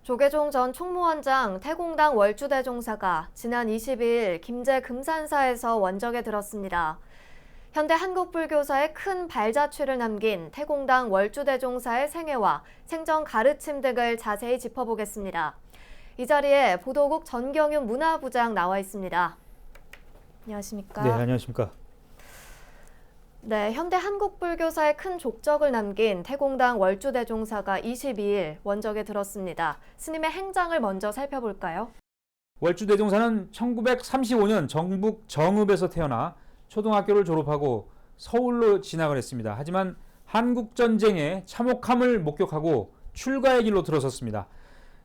조계종 전 총무원장 태공당 월주대종사가 지난 22일 김제 금산사에서 원적에 들었습니다. 현대 한국불교사의 큰 발자취를 남긴 태공당 월주대종사의 생애와 생전 가르침 등을 자세히 짚어보겠습니다. 이 자리에 보도국 전경윤 문화부장 나와 있습니다. 안녕하십니까? 네, 안녕하십니까? 네, 현대 한국불교사의 큰 족적을 남긴 태공당 월주대종사가 22일 원적에 들었습니다. 스님의 행장을 먼저 살펴볼까요? 월주대종사는 1935년 전북 정읍에서 태어나 초등학교를 졸업하고 서울로 진학을 했습니다. 하지만 한국전쟁의 참혹함을 목격하고 출가의 길로 들어섰습니다.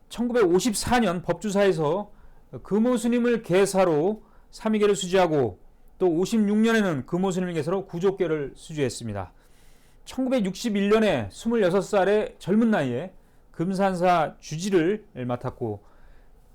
1954년 법주사에서 금오스님을 계사로 삼위계를 수주하고 또 56년에는 금오스님을 계사로 구족계를 수주했습니다. 1961년에 26살의 젊은 나이에 금산사 주지를 맡았고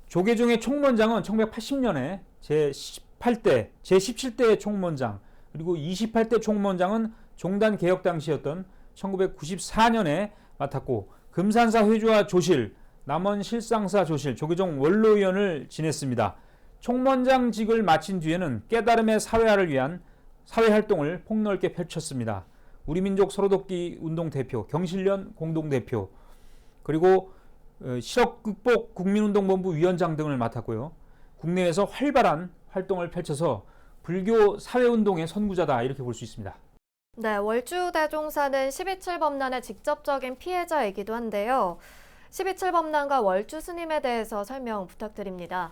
조계종의 총무원장은 1980년에 제18대, 제17대 총무원장 그리고 28대 총무원장은 종단 개혁 당시였던 1994년에 맡았고 금산사 회주와 조실, 남원 실상사 조실, 조계종 원로위원을 지냈습니다. 총무원장직을 마친 뒤에는 깨달음의 사회화를 위한 사회활동을 폭넓게 펼쳤습니다. 우리민족 서로돕기 운동 대표, 경실련 공동대표, 그리고 실업극복 국민운동본부 위원장 등을 맡았고요. 국내에서 활발한 활동을 펼쳐서 불교 사회운동의 선구자다 이렇게 볼 수 있습니다. 네, 월주대종사는 12.7법난의 직접적인 피해자이기도 한데요. 12.7법난과 월주 스님에 대해서 설명 부탁드립니다.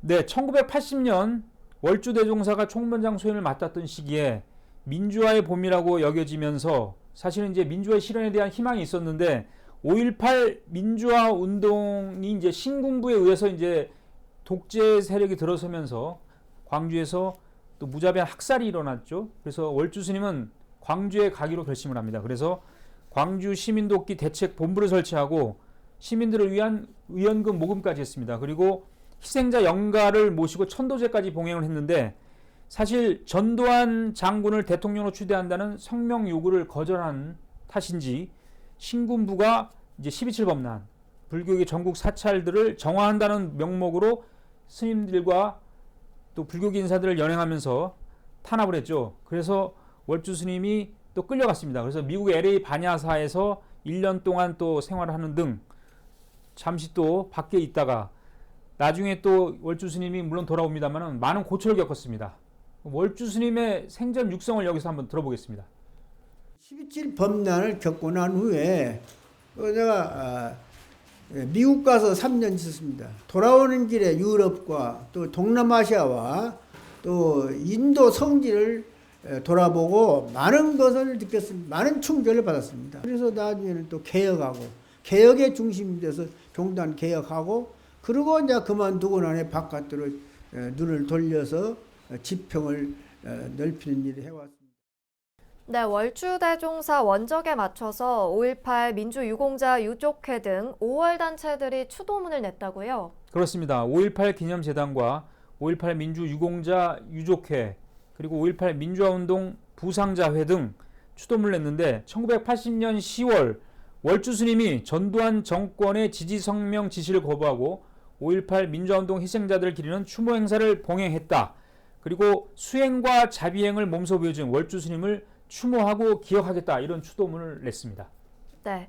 네, 1980년 월주대종사가 총무원장 소임을 맡았던 시기에 민주화의 봄이라고 여겨지면서 사실은 이제 민주화 실현에 대한 희망이 있었는데 5.18 민주화 운동이 이제 신군부에 의해서 이제 독재 세력이 들어서면서 광주에서 또 무자비한 학살이 일어났죠. 그래서 월주 스님은 광주에 가기로 결심을 합니다. 그래서 광주 시민돕기 대책 본부를 설치하고 시민들을 위한 의원금 모금까지 했습니다. 그리고 희생자 영가를 모시고 천도제까지 봉행을 했는데 사실 전두환 장군을 대통령으로 추대한다는 성명 요구를 거절한 탓인지 신군부가 이제 12.7법난 불교계 전국 사찰들을 정화한다는 명목으로 스님들과 또 불교계 인사들을 연행하면서 탄압을 했죠. 그래서 월주 스님이 또 끌려갔습니다. 그래서 미국 LA 반야사에서 1년 동안 또 생활하는 등 잠시 또 밖에 있다가 나중에 또 월주 스님이 물론 돌아옵니다만 많은 고초를 겪었습니다. 월주 스님의 생전 육성을 여기서 한번 들어보겠습니다. 12.7법난을 겪고 난 후에 내가 미국 가서 3년 있었습니다. 돌아오는 길에 유럽과 또 동남아시아와 또 인도 성지를 돌아보고 많은 것을 느꼈습니다. 많은 충격을 받았습니다. 그래서 나중에는 또 개혁하고 개혁의 중심이 돼서 종단 개혁하고 그리고 이제 그만두고 나니 바깥으로 눈을 돌려서 지평을 넓히는 일을 해왔습니다. 네, 월주대종사 원적에 맞춰서 5.18 민주유공자 유족회 등 5월 단체들이 추도문을 냈다고요? 그렇습니다. 5.18 기념재단과 5.18 민주유공자 유족회 그리고 5.18 민주화운동 부상자회 등 추도문을 냈는데 1980년 10월 월주 스님이 전두환 정권의 지지성명 지시를 거부하고 5.18 민주화운동 희생자들을 기리는 추모 행사를 봉행했다. 그리고 수행과 자비행을 몸소 보여준 월주 스님을 추모하고 기억하겠다 이런 추도문을 냈습니다. 네,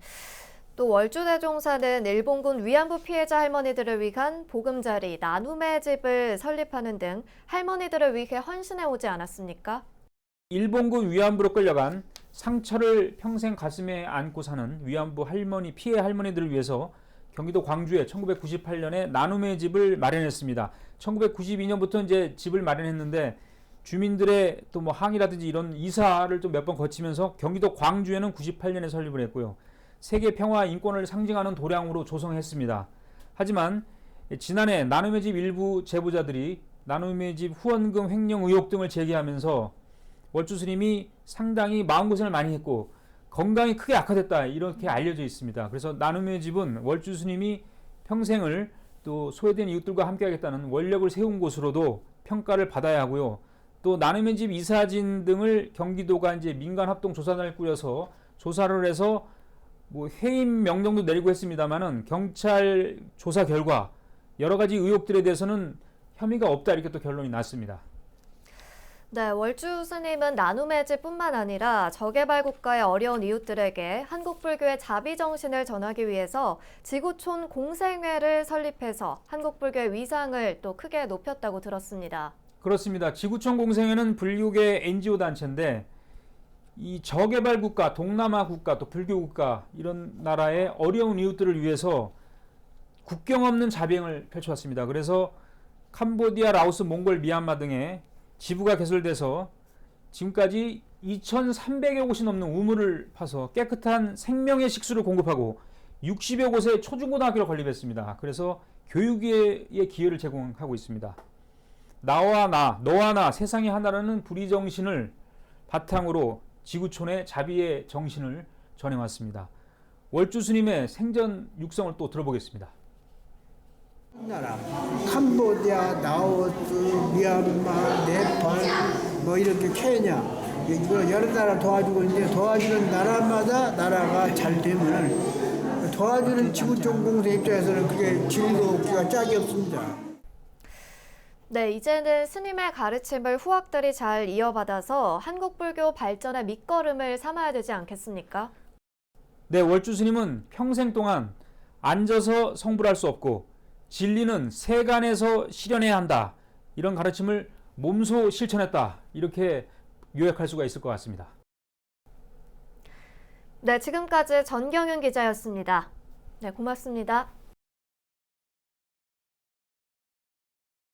또 월주대종사는 일본군 위안부 피해자 할머니들을 위한 보금자리, 나눔의 집을 설립하는 등 할머니들을 위해 헌신해 오지 않았습니까? 일본군 위안부로 끌려간 상처를 평생 가슴에 안고 사는 위안부 할머니, 피해 할머니들을 위해서 경기도 광주에 1998년에 나눔의 집을 마련했습니다. 1992년부터 이제 집을 마련했는데 주민들의 또 뭐 항의라든지 이런 이사를 좀 몇 번 거치면서 경기도 광주에는 98년에 설립을 했고요. 세계 평화 인권을 상징하는 도량으로 조성했습니다. 하지만 지난해 나눔의 집 일부 제보자들이 나눔의 집 후원금 횡령 의혹 등을 제기하면서 월주 스님이 상당히 마음고생을 많이 했고 건강이 크게 악화됐다 이렇게 알려져 있습니다. 그래서 나눔의 집은 월주 스님이 평생을 또 소외된 이웃들과 함께 하겠다는 원력을 세운 곳으로도 평가를 받아야 하고요. 또 나눔의 집 이사진 등을 경기도가 이제 민간합동조사단을 꾸려서 조사를 해서 뭐 해임 명령도 내리고 했습니다만은 경찰 조사 결과 여러 가지 의혹들에 대해서는 혐의가 없다 이렇게 또 결론이 났습니다. 네, 월주 스님은 나눔의지뿐만 아니라 저개발 국가의 어려운 이웃들에게 한국불교의 자비정신을 전하기 위해서 지구촌 공생회를 설립해서 한국불교의 위상을 또 크게 높였다고 들었습니다. 그렇습니다. 지구촌 공생회는 불교계 NGO 단체인데 이 저개발 국가, 동남아 국가, 또 불교 국가 이런 나라의 어려운 이웃들을 위해서 국경 없는 자비행을 펼쳐왔습니다. 그래서 캄보디아, 라오스, 몽골, 미얀마 등의 지부가 개설돼서 지금까지 2,300여 곳이 넘는 우물을 파서 깨끗한 생명의 식수를 공급하고 60여 곳의 초중고등학교를 건립했습니다. 그래서 교육의 기회를 제공하고 있습니다. 나와 나, 너와 나, 세상이 하나라는 불의정신을 바탕으로 지구촌의 자비의 정신을 전해왔습니다. 월주 스님의 생전 육성을 또 들어보겠습니다. 나라 캄보디아, 라오스, 미얀마, 네팔, 뭐 이렇게 케냐 이거 여러 나라 도와주고 있는데 도와주는 나라마다 나라가 잘 되면 도와주는 지구촌 공생 입장에서는 그게 즐겁기가 짝이 없습니다. 네, 이제는 스님의 가르침을 후학들이 잘 이어받아서 한국불교 발전의 밑거름을 삼아야 되지 않겠습니까? 네, 월주 스님은 평생 동안 앉아서 성불할 수 없고 진리는 세간에서 실현해야 한다. 이런 가르침을 몸소 실천했다. 이렇게 요약할 수가 있을 것 같습니다. 네, 지금까지 전경윤 기자였습니다. 네, 고맙습니다.